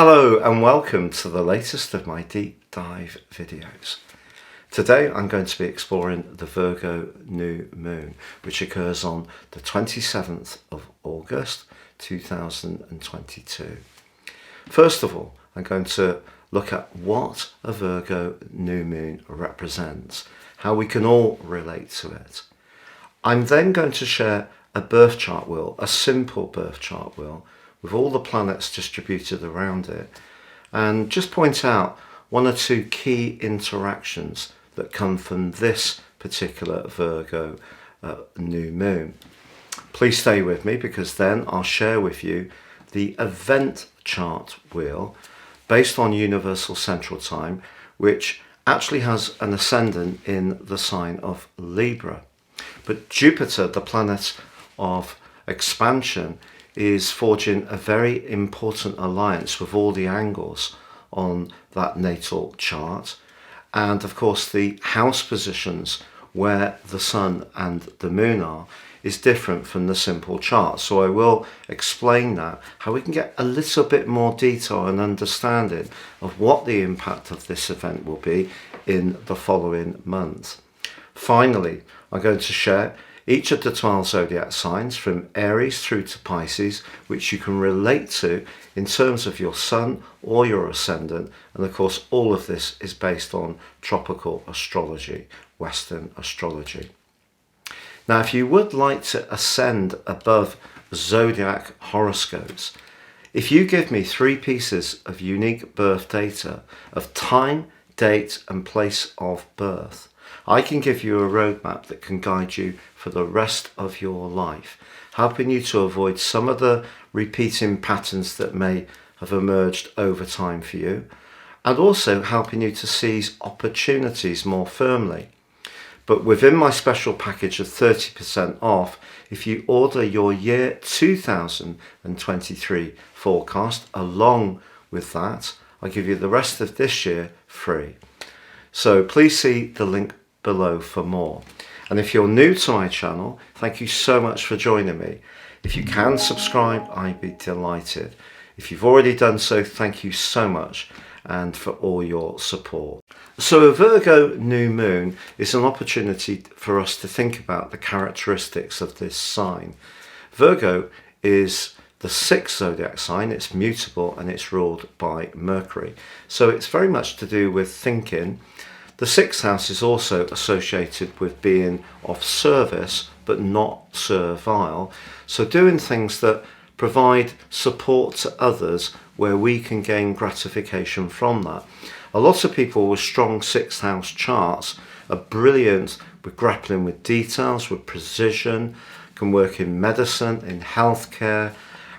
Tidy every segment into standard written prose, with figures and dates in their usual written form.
Hello and welcome to the latest of my deep dive videos. Today I'm going to be exploring the Virgo new moon, which occurs on the 27th of August 2022. First of all, I'm going to look at what a Virgo new moon represents, how we can all relate to it. I'm then going to share a birth chart wheel, a simple birth chart wheel, with all the planets distributed around it, and just point out one or two key interactions that come from this particular Virgo new moon. Please stay with me, because then I'll share with you the event chart wheel based on Universal Central Time, which actually has an ascendant in the sign of Libra. But Jupiter, the planet of expansion, is forging a very important alliance with all the angles on that natal chart, and of course the house positions where the sun and the moon are is different from the simple chart. So I will explain that, how we can get a little bit more detail and understanding of what the impact of this event will be in the following month. Finally, I'm going to share each of the 12 zodiac signs from Aries through to Pisces, which you can relate to in terms of your sun or your ascendant. And of course, all of this is based on tropical astrology, Western astrology. Now, if you would like to ascend above zodiac horoscopes, if you give me 3 pieces of unique birth data of time, date and place of birth, I can give you a roadmap that can guide you for the rest of your life, helping you to avoid some of the repeating patterns that may have emerged over time for you, and also helping you to seize opportunities more firmly. But within my special package of 30% off, if you order your year 2023 forecast along with that, I'll give you the rest of this year free. So please see the link below for more. And if you're new to my channel, thank you so much for joining me. If you can subscribe, I'd be delighted. If you've already done so, thank you so much and for all your support. So a Virgo new moon is an opportunity for us to think about the characteristics of this sign. Virgo is the 6th zodiac sign, it's mutable and it's ruled by Mercury. So it's very much to do with thinking. The 6th house is also associated with being of service but not servile. So doing things that provide support to others where we can gain gratification from that. A lot of people with strong 6th house charts are brilliant with grappling with details, with precision, can work in medicine, in healthcare,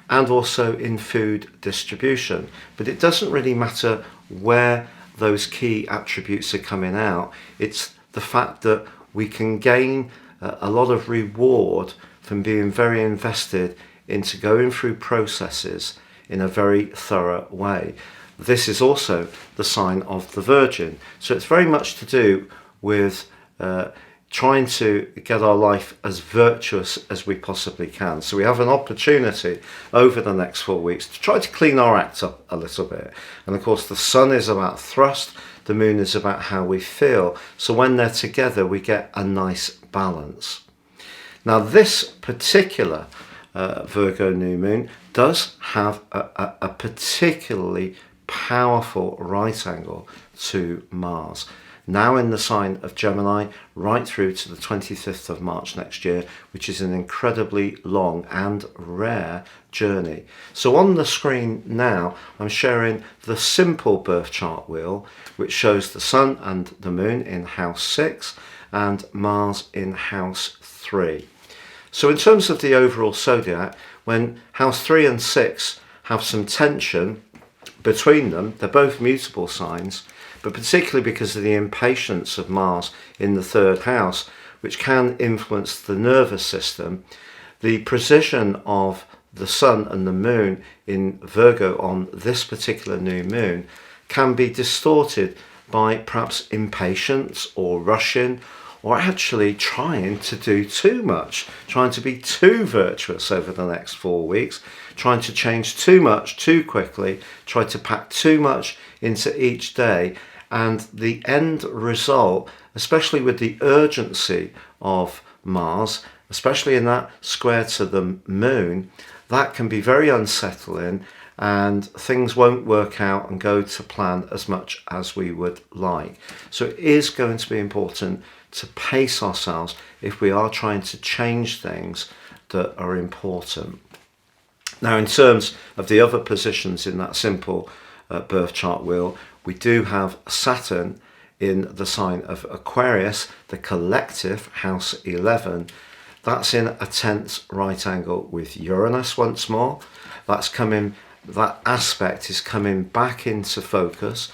and also in food distribution. But it doesn't really matter where those key attributes are coming out. It's the fact that we can gain a lot of reward from being very invested into going through processes in a very thorough way. This is also the sign of the Virgin. So it's very much to do with trying to get our life as virtuous as we possibly can. So we have an opportunity over the next 4 weeks to try to clean our act up a little bit. And of course the sun is about thrust, the moon is about how we feel. So when they're together, we get a nice balance. Now this particular Virgo new moon does have a particularly powerful right angle to Mars, now in the sign of Gemini, right through to the 25th of March next year, which is an incredibly long and rare journey. So on the screen now, I'm sharing the simple birth chart wheel, which shows the sun and the moon in house 6 and Mars in house 3. So in terms of the overall zodiac, when house 3 and 6 have some tension between them, they're both mutable signs, but particularly because of the impatience of Mars in the 3rd house, which can influence the nervous system, the precision of the sun and the moon in Virgo on this particular new moon can be distorted by perhaps impatience or rushing, or actually trying to do too much, trying to be too virtuous over the next 4 weeks, trying to change too much too quickly, try to pack too much into each day. And the end result, especially with the urgency of Mars, especially in that square to the moon, that can be very unsettling, and things won't work out and go to plan as much as we would like. So it is going to be important to pace ourselves if we are trying to change things that are important. Now, in terms of the other positions in that simple birth chart wheel, we do have Saturn in the sign of Aquarius, the collective, house 11. That's in a tense right angle with Uranus once more. That aspect is coming back into focus.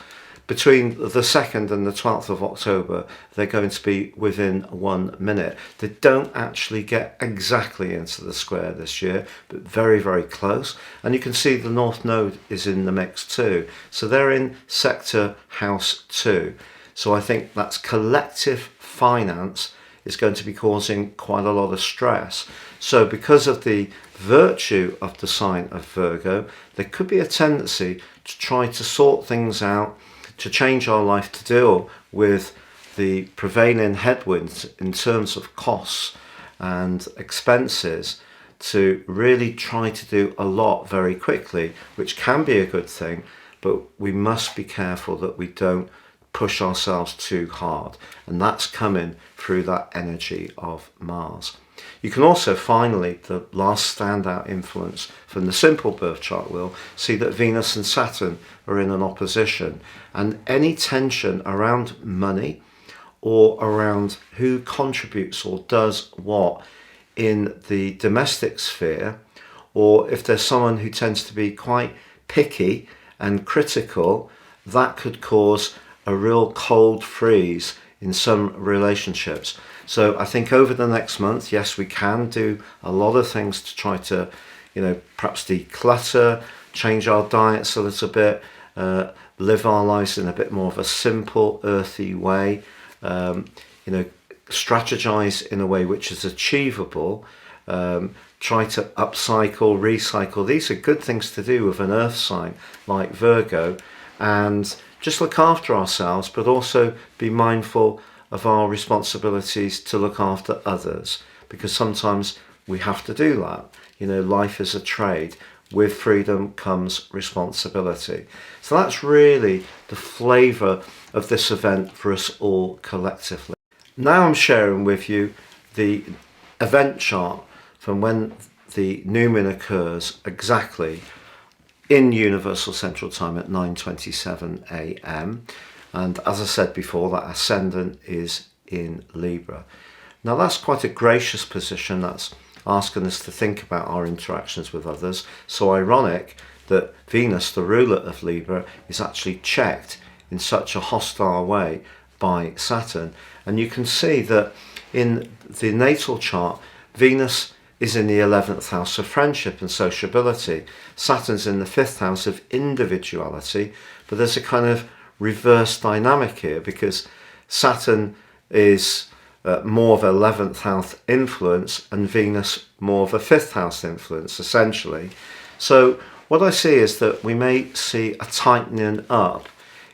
Between the 2nd and the 12th of October, they're going to be within 1 minute. They don't actually get exactly into the square this year, but very, very close. And you can see the North Node is in the mix too. So they're in sector house 2. So I think that's collective finance is going to be causing quite a lot of stress. So because of the virtue of the sign of Virgo, there could be a tendency to try to sort things out, to change our life, to deal with the prevailing headwinds in terms of costs and expenses, to really try to do a lot very quickly, which can be a good thing, but we must be careful that we don't push ourselves too hard, and that's coming through that energy of Mars. You can also finally, the last standout influence from the simple birth chart wheel, see that Venus and Saturn are in an opposition, and any tension around money or around who contributes or does what in the domestic sphere, or if there's someone who tends to be quite picky and critical, that could cause a real cold freeze in some relationships. So I think over the next month, yes, we can do a lot of things to try to, perhaps declutter, change our diets a little bit, live our lives in a bit more of a simple, earthy way, strategize in a way which is achievable, try to upcycle, recycle. These are good things to do with an earth sign like Virgo, and just look after ourselves, but also be mindful of our responsibilities to look after others, because sometimes we have to do that. Life is a trade. With freedom comes responsibility. So that's really the flavour of this event for us all collectively. Now I'm sharing with you the event chart from when the new moon occurs exactly in Universal Central Time at 9:27 a.m. And as I said before, that ascendant is in Libra. Now that's quite a gracious position. That's asking us to think about our interactions with others. So ironic that Venus, the ruler of Libra, is actually checked in such a hostile way by Saturn. And you can see that in the natal chart, Venus is in the 11th house of friendship and sociability. Saturn's in the 5th house of individuality, but there's a kind of reverse dynamic here, because Saturn is more of 11th house influence and Venus more of a 5th house influence, essentially. So what I see is that we may see a tightening up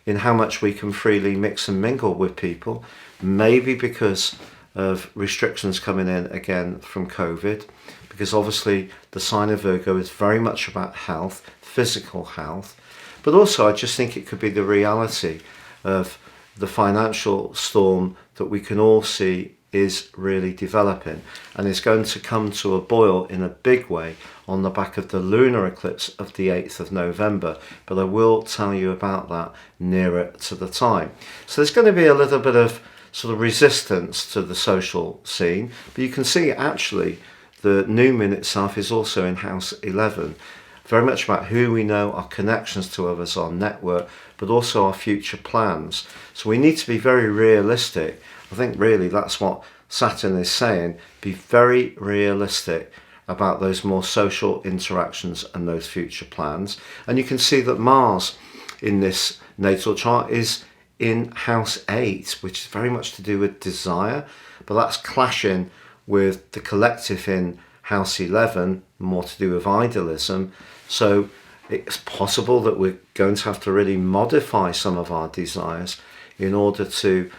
in how much we can freely mix and mingle with people, maybe because of restrictions coming in again from COVID, because obviously the sign of Virgo is very much about health, physical health, but also I just think it could be the reality of the financial storm that we can all see is really developing and is going to come to a boil in a big way on the back of the lunar eclipse of the 8th of November. But I will tell you about that nearer to the time. So there's going to be a little bit of sort of resistance to the social scene, but you can see actually the new moon itself is also in house 11, very much about who we know, our connections to others, our network, but also our future plans. So we need to be very realistic. I think really that's what Saturn is saying. Be very realistic about those more social interactions and those future plans. And you can see that Mars in this natal chart is in house 8, which is very much to do with desire, but that's clashing with the collective in house 11, more to do with idealism. So it's possible that we're going to have to really modify some of our desires in order to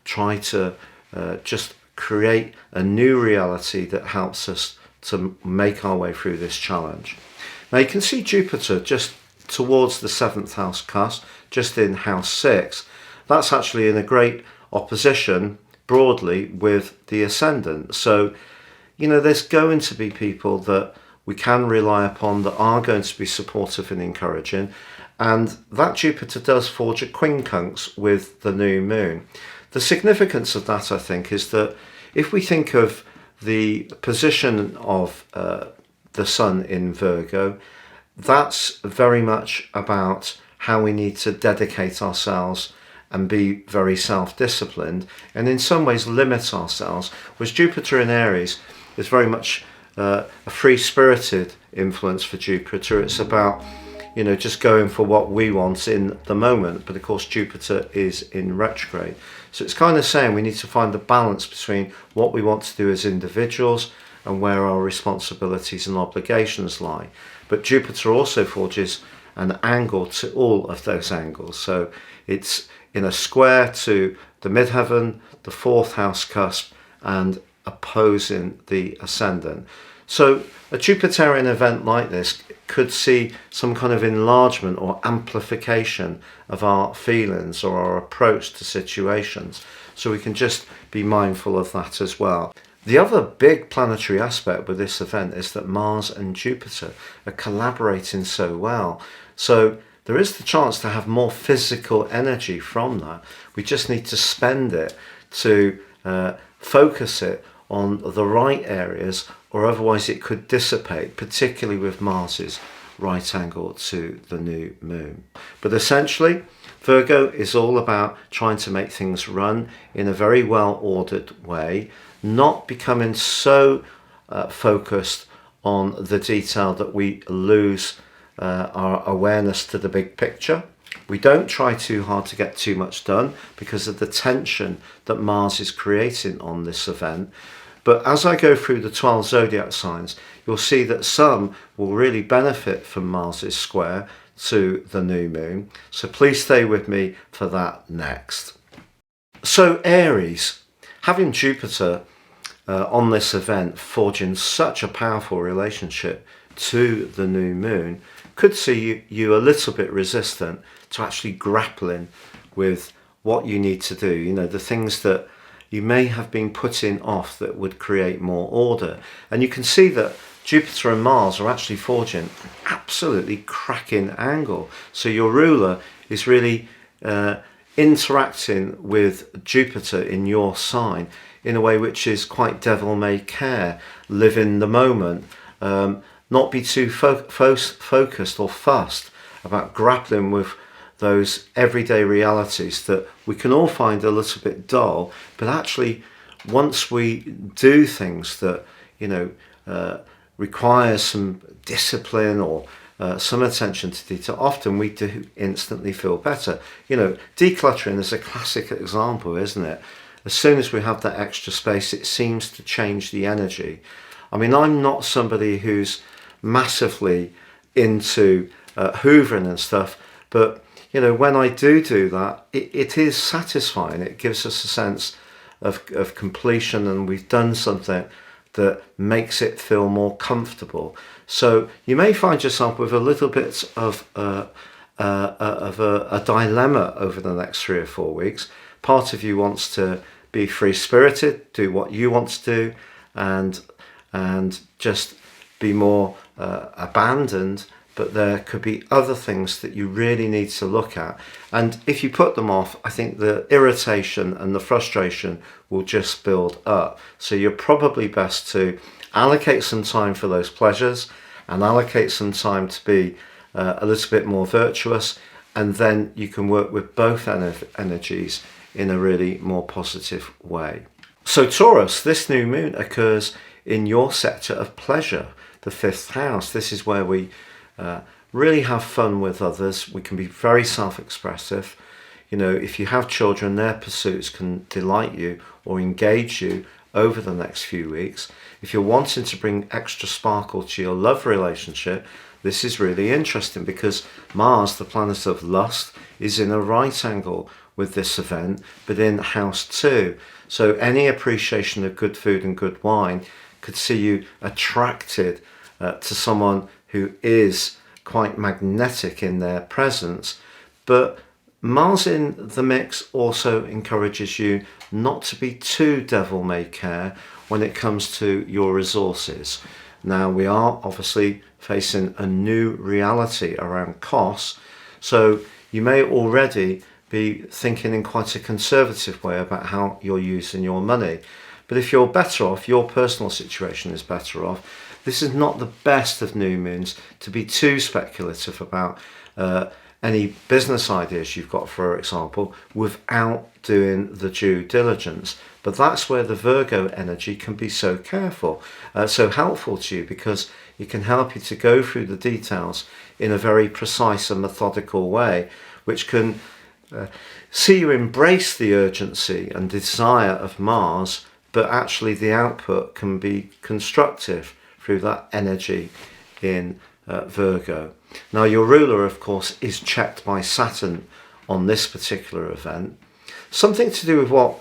try to just create a new reality that helps us to make our way through this challenge. Now you can see Jupiter just towards the 7th house cusp, just in house 6. That's actually in a great opposition broadly with the ascendant. So, you know, there's going to be people that we can rely upon that are going to be supportive and encouraging. And that Jupiter does forge a quincunx with the new moon. The significance of that, I think, is that if we think of the position of the sun in Virgo, that's very much about how we need to dedicate ourselves and be very self-disciplined, and in some ways limit ourselves, whereas Jupiter in Aries is very much a free-spirited influence for Jupiter. It's about, you know, just going for what we want in the moment, but of course Jupiter is in retrograde. So it's kind of saying we need to find the balance between what we want to do as individuals and where our responsibilities and obligations lie. But Jupiter also forges an angle to all of those angles. So it's in a square to the midheaven, the 4th house cusp, and opposing the ascendant. So a Jupiterian event like this could see some kind of enlargement or amplification of our feelings or our approach to situations. So we can just be mindful of that as well. The other big planetary aspect with this event is that Mars and Jupiter are collaborating so well. So there is the chance to have more physical energy from that. We just need to spend it to focus it on the right areas, or otherwise it could dissipate, particularly with Mars's right angle to the new moon. But essentially, Virgo is all about trying to make things run in a very well ordered way, not becoming so focused on the detail that we lose our awareness to the big picture. We don't try too hard to get too much done because of the tension that Mars is creating on this event. But as I go through the 12 zodiac signs, you'll see that some will really benefit from Mars's square to the new moon. So please stay with me for that next. So Aries, having Jupiter on this event forging such a powerful relationship to the new moon, could see you a little bit resistant to actually grappling with what you need to do. You know, the things that you may have been putting off that would create more order. And you can see that Jupiter and Mars are actually forging an absolutely cracking angle. So your ruler is really interacting with Jupiter in your sign in a way which is quite devil-may-care. Live in the moment. Not be too focused or fussed about grappling with those everyday realities that we can all find a little bit dull, but actually once we do things that, you know, require some discipline or some attention to detail, often we do instantly feel better. You know, decluttering is a classic example, isn't it? As soon as we have that extra space, it seems to change the energy. I mean, I'm not somebody who's massively into hoovering and stuff, but you know, when I do that, it is satisfying. It gives us a sense of completion, and we've done something that makes it feel more comfortable. So you may find yourself with a little bit of a dilemma over the next 3 or 4 weeks. Part of you wants to be free-spirited, do what you want to do, and just be more abandoned. But there could be other things that you really need to look at. And if you put them off, I think the irritation and the frustration will just build up. So you're probably best to allocate some time for those pleasures and allocate some time to be a little bit more virtuous. And then you can work with both energies in a really more positive way. So Taurus, this new moon occurs in your sector of pleasure, the 5th house. This is where we really have fun with others. We can be very self-expressive. You know, if you have children, their pursuits can delight you or engage you over the next few weeks. If you're wanting to bring extra sparkle to your love relationship, this is really interesting because Mars, the planet of lust, is in a right angle with this event, but in house 2. So any appreciation of good food and good wine could see you attracted to someone who is quite magnetic in their presence. But Mars in the mix also encourages you not to be too devil-may-care when it comes to your resources. Now, we are obviously facing a new reality around costs, so you may already be thinking in quite a conservative way about how you're using your money. But if you're better off, your personal situation is better off, this is not the best of new moons to be too speculative about any business ideas you've got, for example, without doing the due diligence. But that's where the Virgo energy can be so careful, so helpful to you, because it can help you to go through the details in a very precise and methodical way, which can see you embrace the urgency and desire of Mars, but actually the output can be constructive through that energy in Virgo. Now, your ruler, of course, is checked by Saturn on this particular event. Something to do with what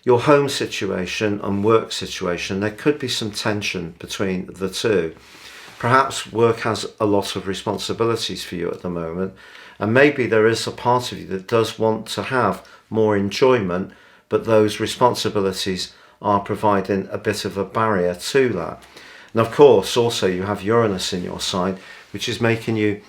your home situation and work situation, there could be some tension between the two. Perhaps work has a lot of responsibilities for you at the moment, and maybe there is a part of you that does want to have more enjoyment, but those responsibilities are providing a bit of a barrier to that. And of course, also you have Uranus in your sign, which is making you,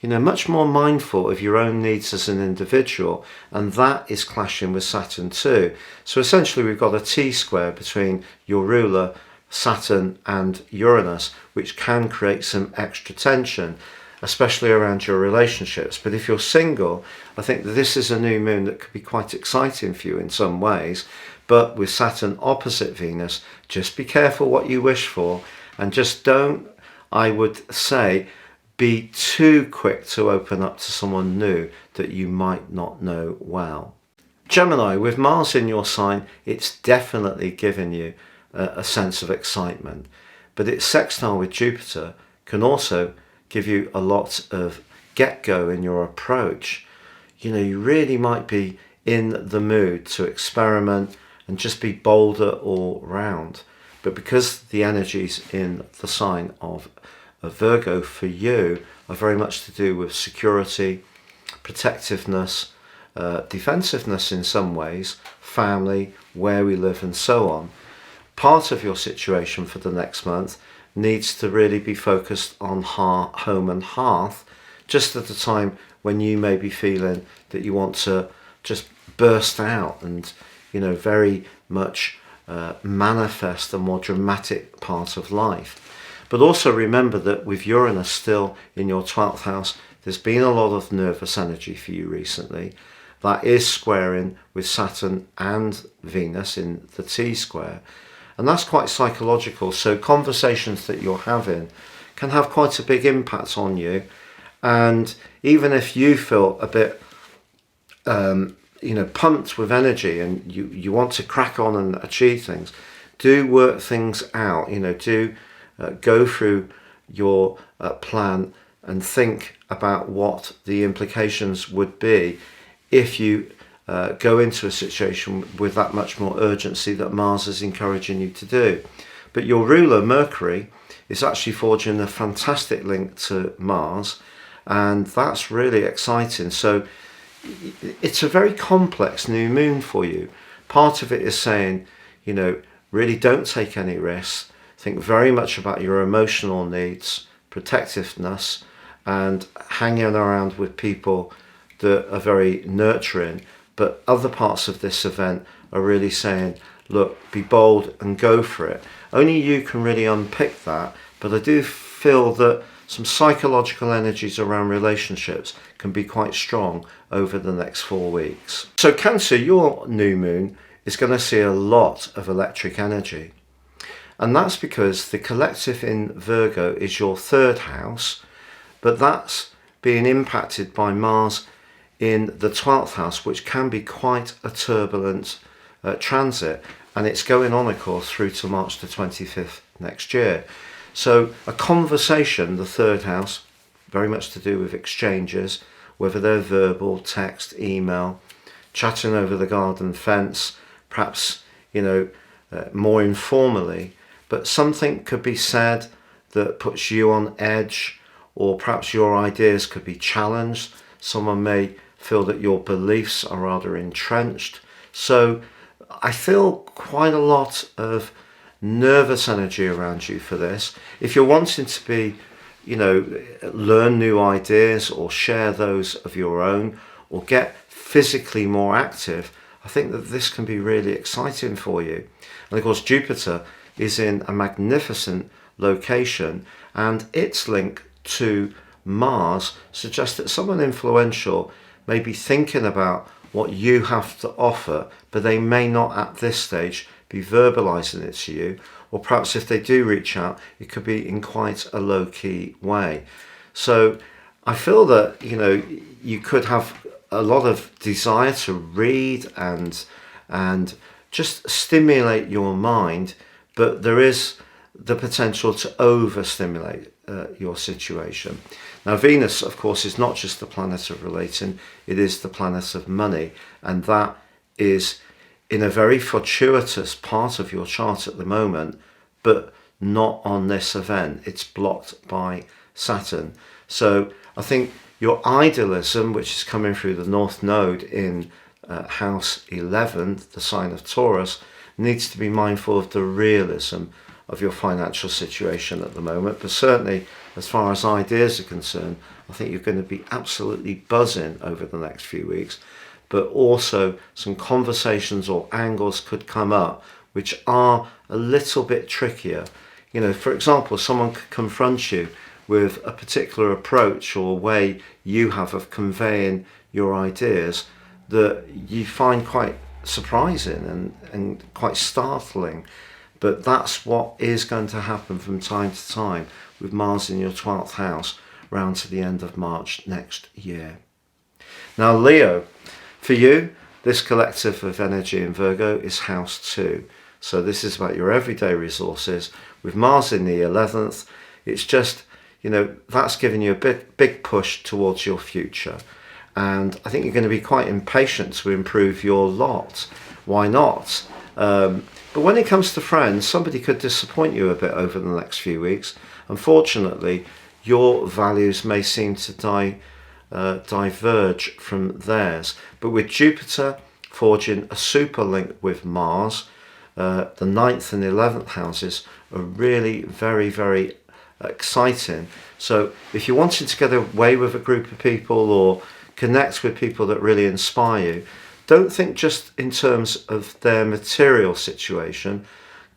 much more mindful of your own needs as an individual, and that is clashing with Saturn too. So essentially we've got a T-square between your ruler, Saturn, and Uranus, which can create some extra tension, especially around your relationships. But if you're single, I think that this is a new moon that could be quite exciting for you in some ways. But with Saturn opposite Venus, just be careful what you wish for, and just don't, I would say, be too quick to open up to someone new that you might not know well. Gemini, with Mars in your sign, it's definitely giving you a sense of excitement, but its sextile with Jupiter can also give you a lot of get-go in your approach. You really might be in the mood to experiment and just be bolder all round. But because the energies in the sign of Virgo for you are very much to do with security, protectiveness, defensiveness in some ways, family, where we live and so on, part of your situation for the next month needs to really be focused on home and hearth, just at a time when you may be feeling that you want to just burst out and, very much manifest a more dramatic part of life. But also remember that with Uranus still in your 12th house, there's been a lot of nervous energy for you recently. That is squaring with Saturn and Venus in the T-square. And that's quite psychological. So conversations that you're having can have quite a big impact on you. And even if you feel a bit, pumped with energy and you want to crack on and achieve things, do work things out, do go through your plan and think about what the implications would be if you go into a situation with that much more urgency that Mars is encouraging you to do. But your ruler, Mercury, is actually forging a fantastic link to Mars, and that's really exciting. So it's a very complex new moon for you. Part of it is saying, really don't take any risks. Think very much about your emotional needs, protectiveness, and hanging around with people that are very nurturing. But other parts of this event are really saying, look, be bold and go for it. Only you can really unpick that. But I do feel that some psychological energies around relationships can be quite strong over the next 4 weeks. So Cancer, your new moon is going to see a lot of electric energy. And that's because the collective in Virgo is your 3rd house, but that's being impacted by Mars in the 12th house, which can be quite a turbulent transit, and it's going on, of course, through to March the 25th next year. So a conversation, the 3rd house, very much to do with exchanges, whether they're verbal, text, email, chatting over the garden fence, perhaps, more informally, but something could be said that puts you on edge, or perhaps your ideas could be challenged. Someone may feel that your beliefs are rather entrenched. So I feel quite a lot of nervous energy around you for this. If you're wanting to be, learn new ideas or share those of your own, or get physically more active, I think that this can be really exciting for you. And of course, Jupiter is in a magnificent location, and its link to Mars suggests that someone influential may be thinking about what you have to offer, but they may not at this stage be verbalizing it to you, or perhaps if they do reach out, it could be in quite a low-key way. So I feel that you could have a lot of desire to read and just stimulate your mind, but there is the potential to overstimulate your situation. Now, Venus, of course, is not just the planet of relating, it is the planet of money, and that is in a very fortuitous part of your chart at the moment, but not on this event. It's blocked by Saturn. So I think your idealism, which is coming through the North Node in House 11, the sign of Taurus, needs to be mindful of the realism of your financial situation at the moment. But certainly, as far as ideas are concerned, I think you're going to be absolutely buzzing over the next few weeks. But also some conversations or angles could come up which are a little bit trickier. For example, someone could confront you with a particular approach or way you have of conveying your ideas that you find quite surprising and quite startling. But that's what is going to happen from time to time with Mars in your 12th house round to the end of March next year. Now, Leo, for you, this collective of energy in Virgo is house 2. So this is about your everyday resources. With Mars in the 11th, it's just, that's giving you a big push towards your future. And I think you're going to be quite impatient to improve your lot. Why not? But when it comes to friends, somebody could disappoint you a bit over the next few weeks. Unfortunately, your values may seem to diverge from theirs. But with Jupiter forging a super link with Mars, the 9th and 11th houses are really very, very exciting. So if you're wanting to get away with a group of people or connect with people that really inspire you, don't think just in terms of their material situation,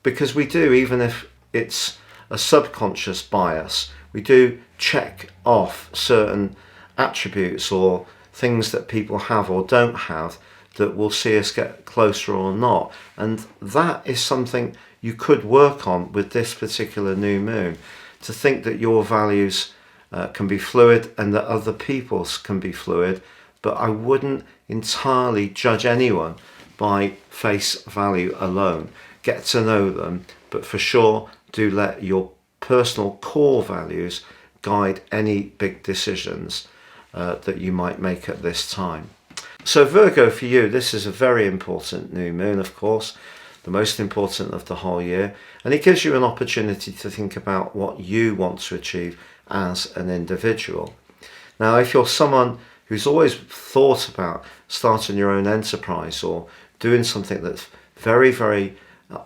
because we do, even if it's a subconscious bias, we do check off certain attributes or things that people have or don't have that will see us get closer or not. And that is something you could work on with this particular new moon, to think that your values can be fluid and that other people's can be fluid. But I wouldn't entirely judge anyone by face value alone. Get to know them, but for sure do let your personal core values guide any big decisions that you might make at this time. So Virgo, for you, this is a very important new moon, of course, the most important of the whole year, and it gives you an opportunity to think about what you want to achieve as an individual. Now, if you're someone who's always thought about starting your own enterprise or doing something that's very, very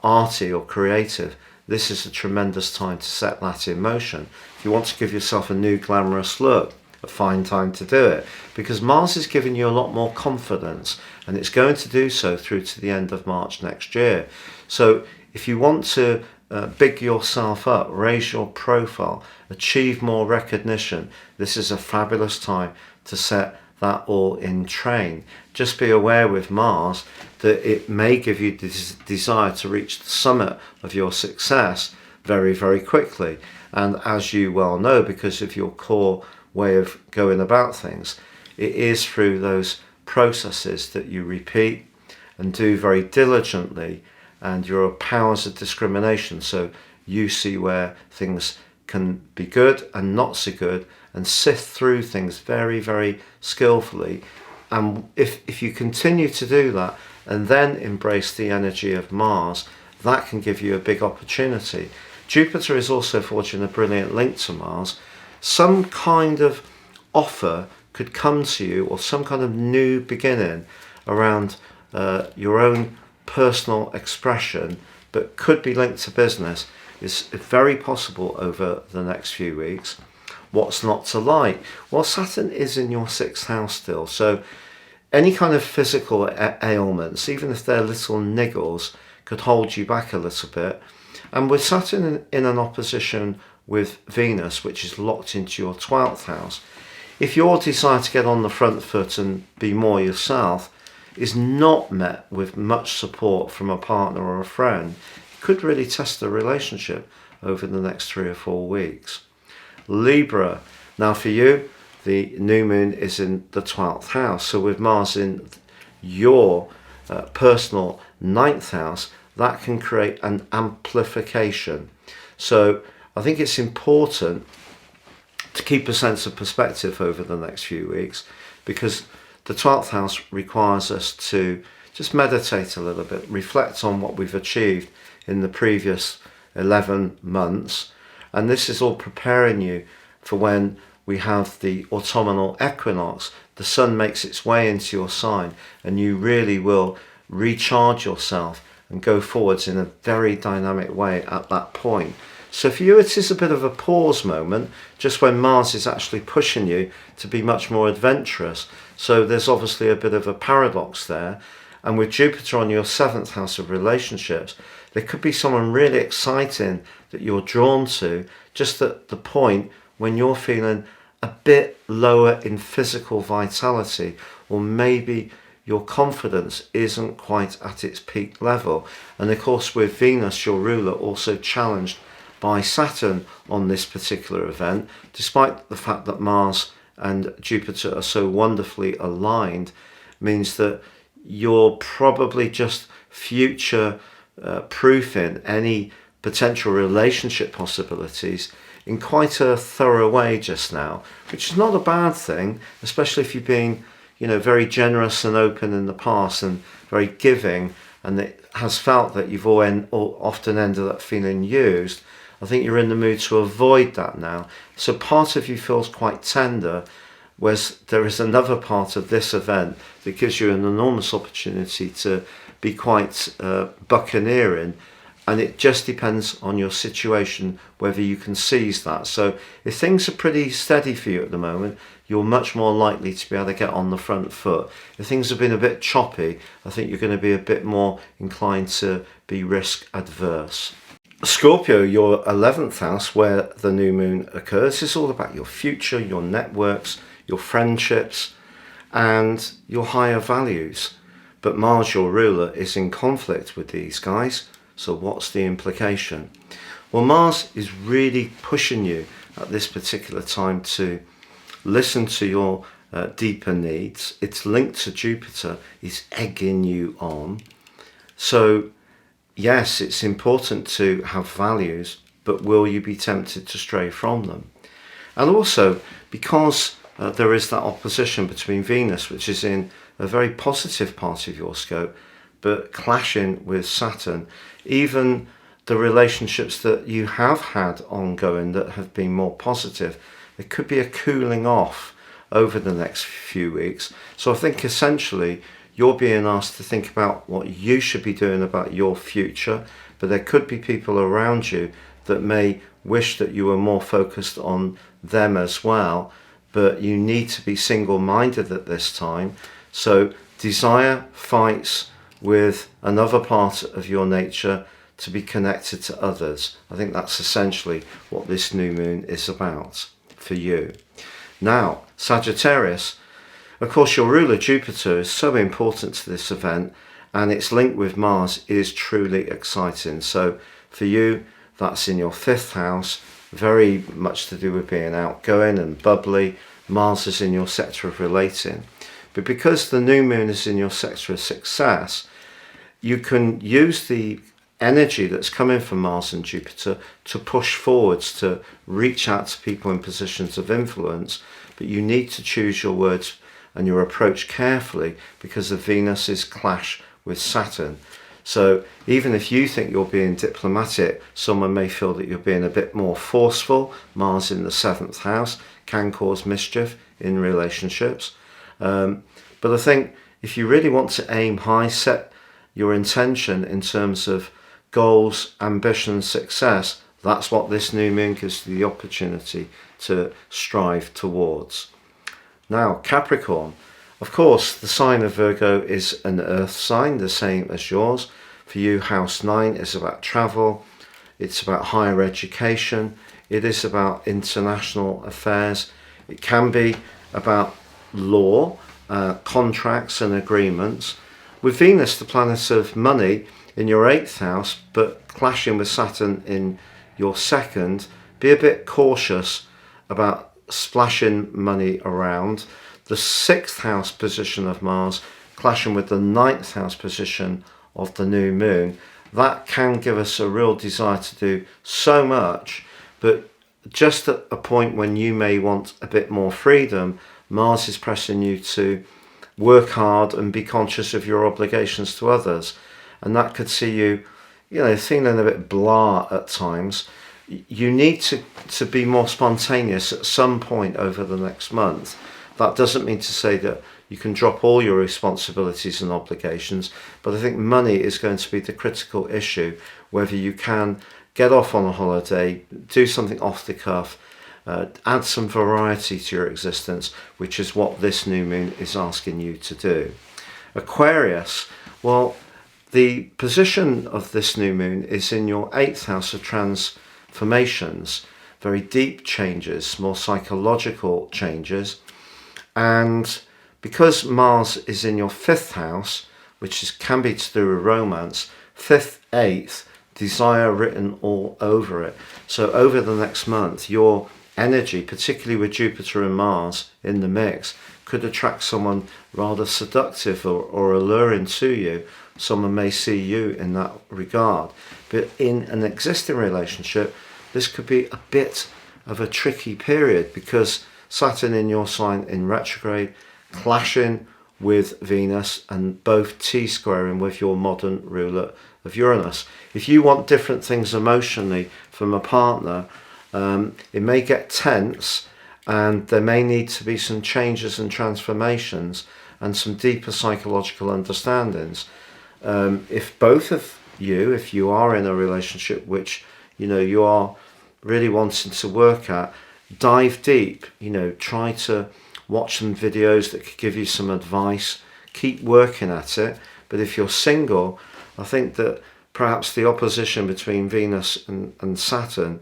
arty or creative, this is a tremendous time to set that in motion. If you want to give yourself a new glamorous look, a fine time to do it, because Mars is giving you a lot more confidence, and it's going to do so through to the end of March next year. So if you want to big yourself up, raise your profile, achieve more recognition, this is a fabulous time to set that all in train. Just be aware with Mars that it may give you this desire to reach the summit of your success very, very quickly. And as you well know, because of your core way of going about things, it is through those processes that you repeat and do very diligently, and your powers of discrimination, so you see where things can be good and not so good, and sift through things very, very skillfully. And if you continue to do that and then embrace the energy of Mars, that can give you a big opportunity. Jupiter is also forging a brilliant link to Mars. Some kind of offer could come to you, or some kind of new beginning around your own personal expression, but could be linked to business, is very possible over the next few weeks. What's not to like? Well, Saturn is in your 6th house still, so any kind of physical ailments, even if they're little niggles, could hold you back a little bit. And with Saturn in an opposition with Venus, which is locked into your 12th house, if your desire to get on the front foot and be more yourself is not met with much support from a partner or a friend, it could really test the relationship over the next 3 or 4 weeks. Libra, now for you, the new moon is in the 12th house. So with Mars in your personal 9th house, that can create an amplification. So I think it's important to keep a sense of perspective over the next few weeks, because the 12th house requires us to just meditate a little bit, reflect on what we've achieved in the previous 11 months. And this is all preparing you for when we have the autumnal equinox. The sun makes its way into your sign, and you really will recharge yourself and go forwards in a very dynamic way at that point. So for you, it is a bit of a pause moment, just when Mars is actually pushing you to be much more adventurous. So there's obviously a bit of a paradox there. And with Jupiter on your 7th house of relationships, there could be someone really exciting that you're drawn to just at the point when you're feeling a bit lower in physical vitality, or maybe your confidence isn't quite at its peak level. And of course, with Venus, your ruler, also challenged by Saturn on this particular event, despite the fact that Mars and Jupiter are so wonderfully aligned, means that you're probably just future proofing any potential relationship possibilities in quite a thorough way just now, which is not a bad thing, especially if you've been, very generous and open in the past and very giving, and it has felt that you've often ended up feeling used. I think you're in the mood to avoid that now. So part of you feels quite tender, whereas there is another part of this event that gives you an enormous opportunity to be quite buccaneering, and it just depends on your situation whether you can seize that. So if things are pretty steady for you at the moment, you're much more likely to be able to get on the front foot. If things have been a bit choppy, I think you're going to be a bit more inclined to be risk adverse. Scorpio, your 11th house, where the new moon occurs, is all about your future, your networks, your friendships, and your higher values. But Mars, your ruler, is in conflict with these guys. So what's the implication? Well, Mars is really pushing you at this particular time to listen to your deeper needs. It's linked to Jupiter, it's egging you on. So yes, it's important to have values, but will you be tempted to stray from them? And also, because there is that opposition between Venus, which is in a very positive part of your scope, but clashing with Saturn, even the relationships that you have had ongoing that have been more positive, there could be a cooling off over the next few weeks. So I think essentially you're being asked to think about what you should be doing about your future, but there could be people around you that may wish that you were more focused on them as well, but you need to be single-minded at this time. So desire fights with another part of your nature to be connected to others. I think that's essentially what this new moon is about for you. Now, Sagittarius, of course, your ruler Jupiter is so important to this event, and its link with Mars is truly exciting. So for you, that's in your 5th house, very much to do with being outgoing and bubbly, Mars is in your sector of relating. But because the new moon is in your sector of success, you can use the energy that's coming from Mars and Jupiter to push forwards, to reach out to people in positions of influence. But you need to choose your words and your approach carefully because of Venus's clash with Saturn. So even if you think you're being diplomatic, someone may feel that you're being a bit more forceful. Mars in the 7th house can cause mischief in relationships. But I think if you really want to aim high, set your intention in terms of goals, ambition, success, that's what this new moon gives you the opportunity to strive towards. Now, Capricorn. Of course, the sign of Virgo is an earth sign, the same as yours. For you, house 9 is about travel. It's about higher education. It is about international affairs. It can be about law, contracts and agreements. With Venus, the planet of money, in your 8th house, but clashing with Saturn in your 2nd, be a bit cautious about splashing money around. The 6th house position of Mars clashing with the 9th house position of the new moon, that can give us a real desire to do so much, but just at a point when you may want a bit more freedom, Mars is pressing you to work hard and be conscious of your obligations to others. And that could see you, feeling a bit blah at times. You need to be more spontaneous at some point over the next month. That doesn't mean to say that you can drop all your responsibilities and obligations, but I think money is going to be the critical issue, whether you can get off on a holiday, do something off the cuff, add some variety to your existence, which is what this new moon is asking you to do. Aquarius, well, the position of this new moon is in your 8th house of transformations, very deep changes, more psychological changes. And because Mars is in your 5th house, which can be to do with romance, 5th, 8th, desire written all over it. So over the next month, your energy, particularly with Jupiter and Mars in the mix, could attract someone rather seductive or alluring to you. Someone may see you in that regard. But in an existing relationship, this could be a bit of a tricky period because Saturn in your sign in retrograde, clashing with Venus, and both T-squaring with your modern ruler of Uranus. If you want different things emotionally from a partner, it may get tense, and there may need to be some changes and transformations and some deeper psychological understandings. If both of you, if you are in a relationship which you are really wanting to work at, dive deep, try to watch some videos that could give you some advice, keep working at it. But if you're single, I think that perhaps the opposition between Venus and Saturn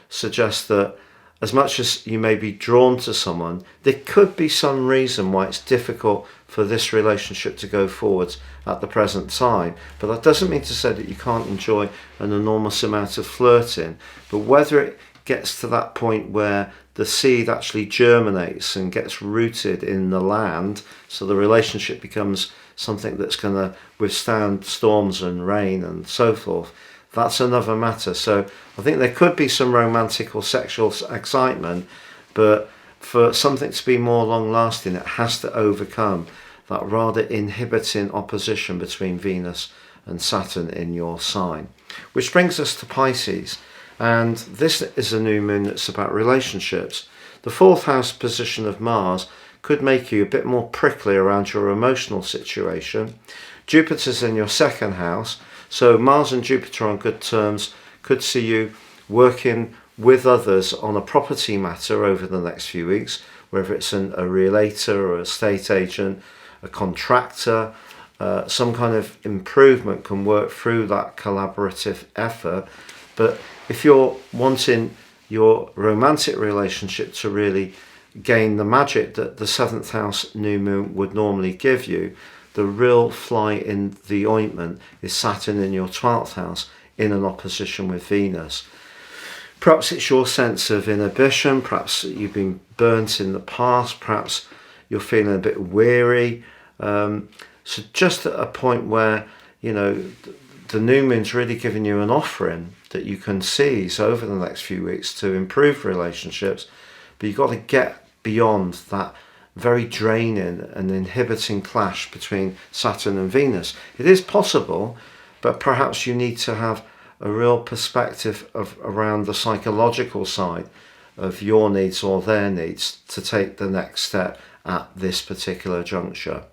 suggests that as much as you may be drawn to someone, there could be some reason why it's difficult for this relationship to go forwards at the present time. But that doesn't mean to say that you can't enjoy an enormous amount of flirting. But whether it gets to that point where the seed actually germinates and gets rooted in the land, so the relationship becomes something that's going to withstand storms and rain and so forth, that's another matter. So I think there could be some romantic or sexual excitement, but for something to be more long lasting, it has to overcome that rather inhibiting opposition between Venus and Saturn in your sign. Which brings us to Pisces. And this is a new moon that's about relationships. The 4th house position of Mars could make you a bit more prickly around your emotional situation. Jupiter's in your 2nd house, so Mars and Jupiter on good terms could see you working with others on a property matter over the next few weeks, whether it's a realtor or a estate agent, a contractor. Some kind of improvement can work through that collaborative effort. But if you're wanting your romantic relationship to really gain the magic that the 7th house new moon would normally give you, the real fly in the ointment is Saturn in your 12th house in an opposition with Venus. Perhaps it's your sense of inhibition, perhaps you've been burnt in the past, perhaps you're feeling a bit weary. So just at a point where, you know, the new moon's really giving you an offering that you can seize over the next few weeks to improve relationships, but you've got to get beyond that very draining and inhibiting clash between Saturn and Venus. It is possible, but perhaps you need to have a real perspective of around the psychological side of your needs or their needs to take the next step at this particular juncture.